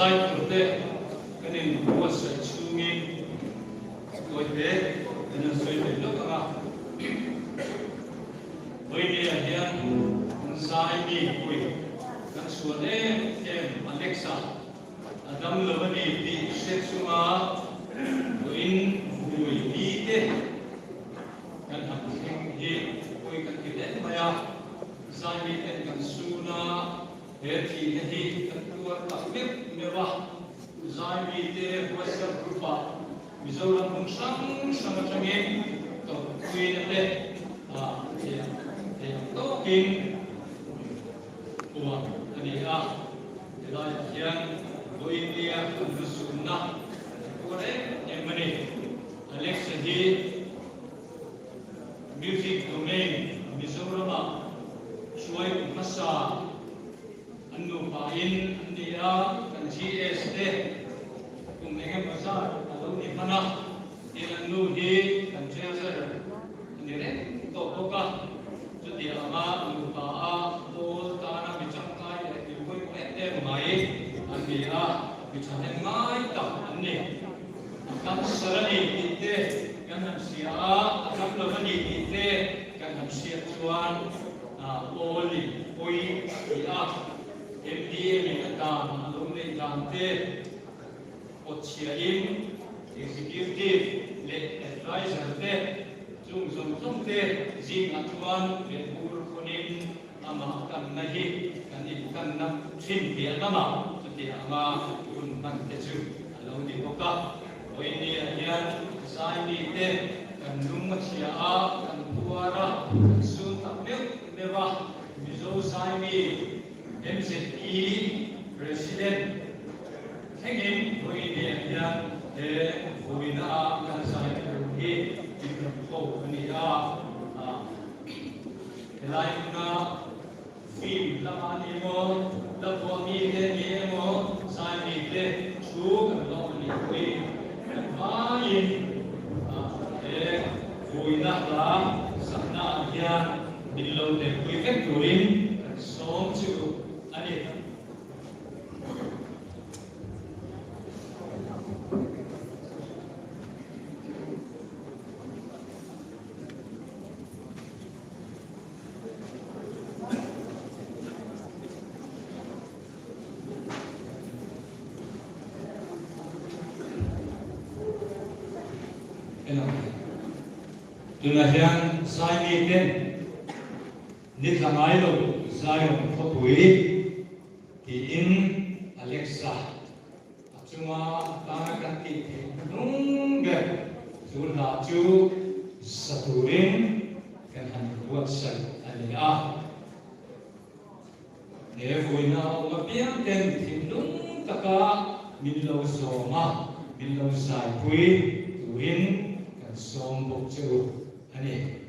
sai của thế cái này mua sợi chú mi rồi thế nên sợi để lúc mà với đi là hiện sai đi quỳ các xuân em Alexa Adam lebih di semua in vui đi thế kan hang hi koi kan kile maya sai mi ten kan suna he thi hi kan tua ta lip mewa sai mi te WhatsApp grupa mizoram mong sang change to kui na te to king uwa ani lai hian voi India kan suna kore emani Alexa hi music domain Mizoram suai masa anu pain India kan GS de kum nege masa alo ni mana anu hi kan chaser nere to poka jadi ama anu pa bol tanah bicang kai di koi ete mai India bicang mai ta anne kan sarani ite kan sia akan lewani ite kan sia tuan oli oi ia MDA ni kata alum ni jante ochiain executive le advisor te jung te jing atuan le bur konin ama kan nahi kan ikan nam thin dia nama jadi ama un man te chu alum ni boka ini hian sai ni te kan lung chia kan tuara sun tak mewa mizo sai ni MZE president hengin ini hian voina kan sai hi ikram ko ni elai na film lamani mo laponi te ni mo sai ni te chu kan lo ni koi Main, vui nát lá, sẵn na kia, đi lâu để quý khách của linh, sống chịu anh đi. Tuna hian sai ni ten ni thangai lo sai ong khopui ti in Alexa achunga ta kan ti nung ge chu na chu saturin kan han buat sai ani ne voina ma pian ten ti nung taka min lo soma min lo sai pui tuin kan som bok chu ani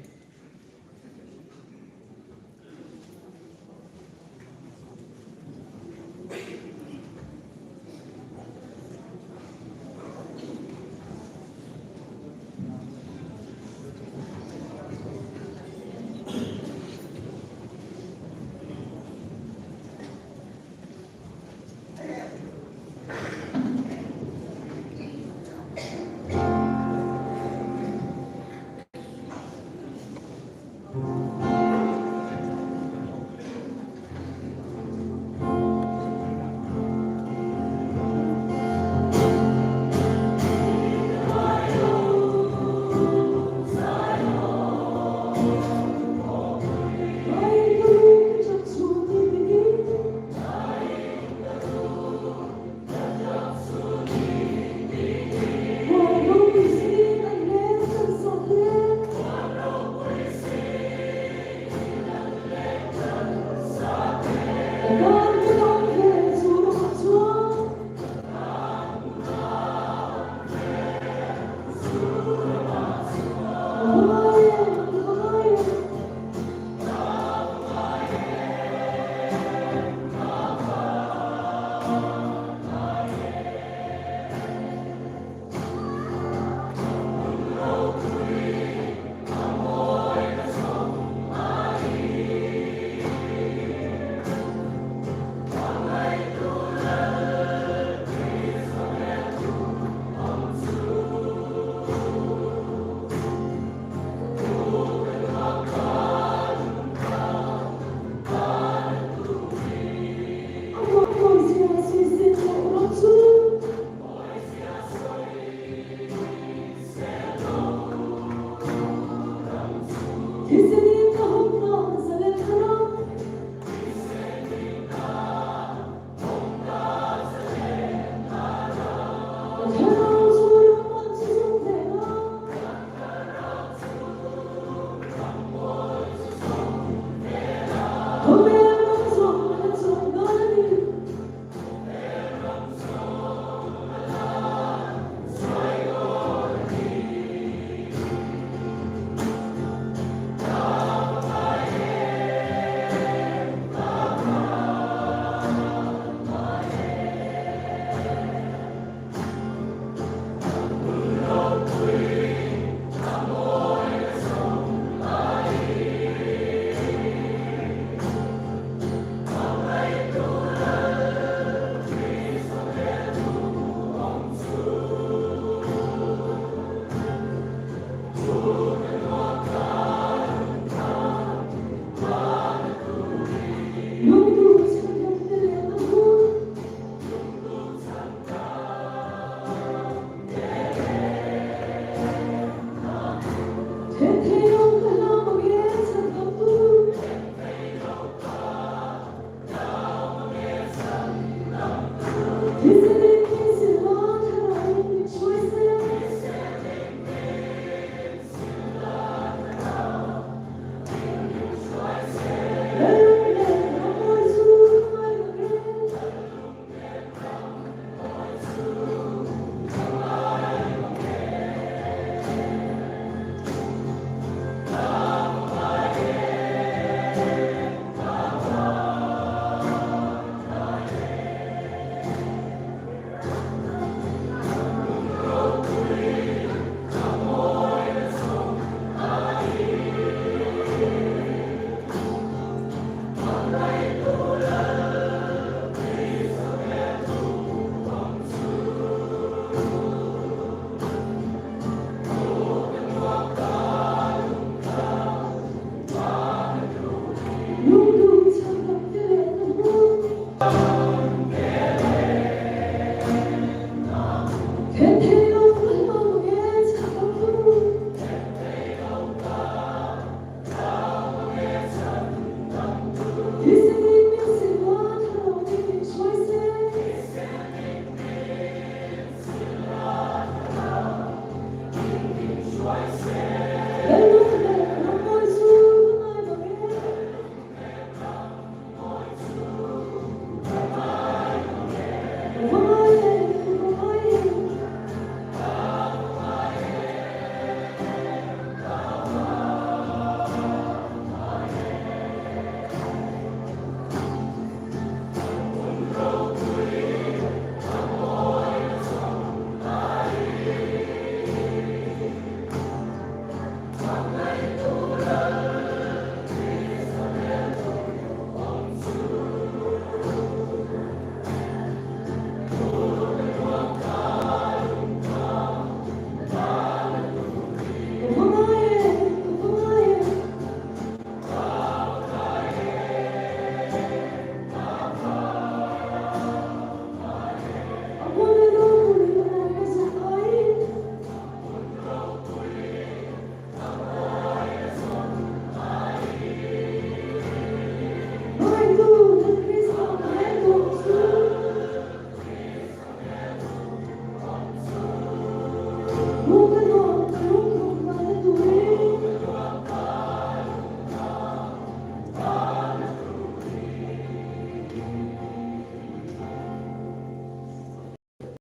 I say